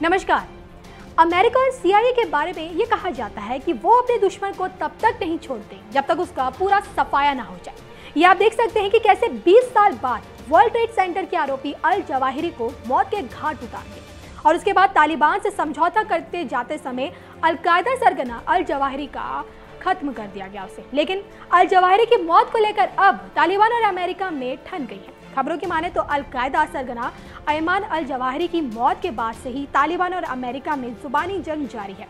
नमस्कार। अमेरिका और सीआईए के बारे में ये कहा जाता है कि वो अपने दुश्मन को तब तक नहीं छोड़ते जब तक उसका पूरा सफाया ना हो जाए। ये आप देख सकते हैं कि कैसे 20 साल बाद वर्ल्ड ट्रेड सेंटर के आरोपी अल जवाहिरी को मौत के घाट उतार दिया और उसके बाद तालिबान से समझौता करते जाते समय अल-कायदा सरगना अल जवाहिरी का खत्म कर दिया गया उसे। लेकिन अल जवाहिरी की मौत को लेकर अब तालिबान और अमेरिका में ठन गई है। खबरों की माने तो अल-कायदा सरगना अयमान अल जवाहिरी की मौत के बाद से ही तालिबान और अमेरिका में जुबानी जंग जारी है।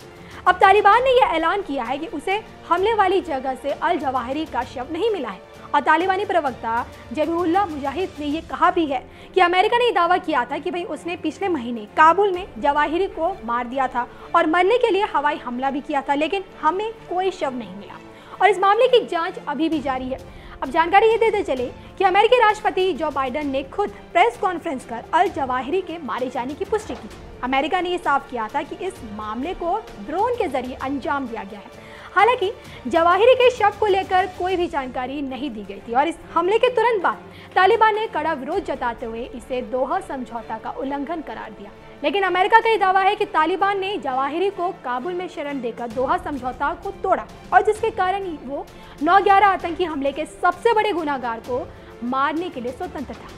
अब तालिबान ने यह ऐलान किया है कि उसे हमले वाली जगह से अल जवाहिरी का शव नहीं मिला है और तालिबानी प्रवक्ता जबीहुल्लाह मुजाहिद ने यह कहा भी है कि अमेरिका ने दावा किया था कि भाई उसने पिछले महीने काबुल में जवाहिरी को मार दिया था और मरने के लिए हवाई हमला भी किया था, लेकिन हमें कोई शव नहीं मिला और इस मामले की जांच अभी भी जारी है। अब जानकारी ये देते चले कि अमेरिकी राष्ट्रपति जो बाइडेन ने खुद प्रेस कॉन्फ्रेंस कर अल जवाहिरी के मारे जाने की पुष्टि की। अमेरिका ने ये साफ किया था कि इस मामले को ड्रोन के जरिए अंजाम दिया गया है। हालांकि जवाहिरी के शव को लेकर कोई भी जानकारी नहीं दी गई थी और इस हमले के तुरंत बाद तालिबान ने कड़ा विरोध जताते हुए इसे दोहा समझौता का उल्लंघन करार दिया। लेकिन अमेरिका का यह दावा है कि तालिबान ने जवाहिरी को काबुल में शरण देकर दोहा समझौता को तोड़ा और जिसके कारण वो 9/11 आतंकी हमले के सबसे बड़े गुनाहगार को मारने के लिए स्वतंत्र था।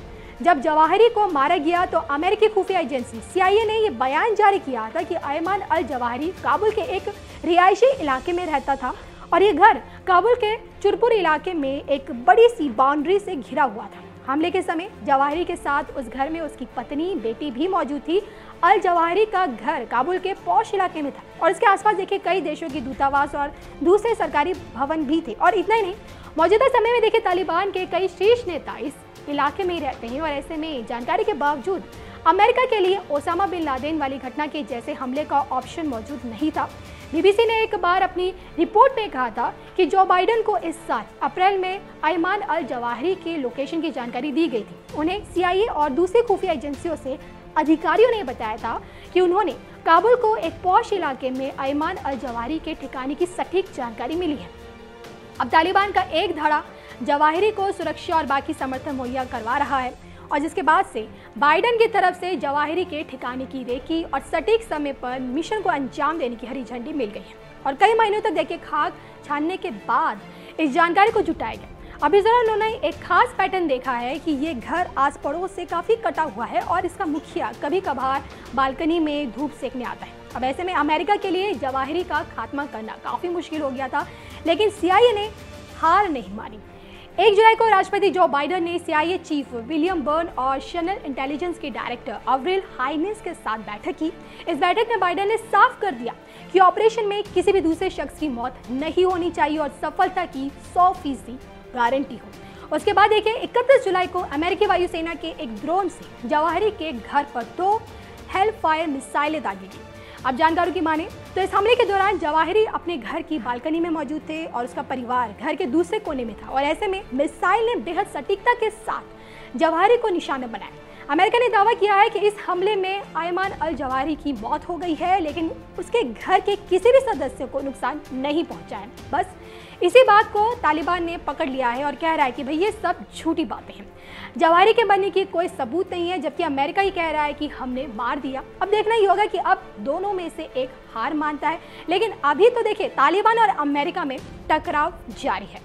जब जवाहिरी को मारा गया तो अमेरिकी खुफिया एजेंसी सीआईए ने यह बयान जारी किया था कि अयमान अल जवाहिरी काबुल के एक रिहायशी इलाके में रहता था और ये घर काबुल के चुरपुर इलाके में एक बड़ी सी बाउंड्री से घिरा हुआ था। हमले के समय जवाहिरी के साथ उस घर में उसकी पत्नी बेटी भी मौजूद थी। अल जवाहिरी का घर काबुल के पौश इलाके में था और इसके आसपास देखिए कई देशों की दूतावास और दूसरे सरकारी भवन भी थे। और इतना ही नहीं, मौजूदा समय में देखिए तालिबान के कई शीर्ष नेता इस इलाके में ही रहते हैं और ऐसे में जानकारी के बावजूद अमेरिका के लिए ओसामा बिन लादेन वाली घटना के जैसे हमले का ऑप्शन मौजूद नहीं था। बीबीसी ने एक बार अपनी रिपोर्ट में कहा था कि जो बाइडेन को इस साल अप्रैल में अयमान अल जवाहिरी के लोकेशन की जानकारी दी गई थी। उन्हें सीआईए और दूसरी खुफिया एजेंसियों से अधिकारियों ने बताया था कि उन्होंने काबुल को एक पौश इलाके में अयमान अल जवाहिरी के ठिकाने की सटीक जानकारी मिली है। अब तालिबान का एक धड़ा जवाहिरी को सुरक्षा और बाकी समर्थन मुहैया करवा रहा है और जिसके बाद से बाइडेन की तरफ से जवाहिरी के ठिकाने की रेकी और सटीक समय पर मिशन को अंजाम देने की हरी झंडी मिल गई है और कई महीनों तक देखिए खाक छानने के बाद इस जानकारी को जुटाया गया। अभी जरा उन्होंने एक खास पैटर्न देखा है कि ये घर आस पड़ोस से काफ़ी कटा हुआ है और इसका मुखिया कभी कभार बालकनी में धूप सेकने आता है। अब ऐसे में अमेरिका के लिए जवाहिरी का खात्मा करना काफ़ी मुश्किल हो गया था, लेकिन सीआईए ने हार नहीं मानी। 1 जुलाई को राष्ट्रपति जो बाइडेन ने सीआईए चीफ विलियम बर्न और शनल इंटेलिजेंस के डायरेक्टर अवरिल हाइनेस के साथ बैठक की। इस बैठक में बाइडेन ने साफ कर दिया कि ऑपरेशन में किसी भी दूसरे शख्स की मौत नहीं होनी चाहिए और सफलता की 100% गारंटी हो। उसके बाद देखिए 31 जुलाई को अमेरिकी वायुसेना के एक ड्रोन से जवाहिरी के घर पर 2 हेलफायर मिसाइलें दागी गई। अब जानकारों की माने तो इस हमले के दौरान जवाहिरी अपने घर की बालकनी में मौजूद थे और उसका परिवार घर के दूसरे कोने में था और ऐसे में मिसाइल ने बेहद सटीकता के साथ जवाहिरी को निशाना बनाया। अमेरिका ने दावा किया है कि इस हमले में अयमान अल जवाहिरी की मौत हो गई है, लेकिन उसके घर के किसी भी सदस्य को नुकसान नहीं पहुंचा है। बस इसी बात को तालिबान ने पकड़ लिया है और कह रहा है कि भाई ये सब झूठी बातें हैं, जवाहिरी के मरने की कोई सबूत नहीं है, जबकि अमेरिका ही कह रहा है कि हमने मार दिया। अब देखना ही होगा कि अब दोनों में से एक हार मानता है, लेकिन अभी तो देखिए तालिबान और अमेरिका में टकराव जारी है।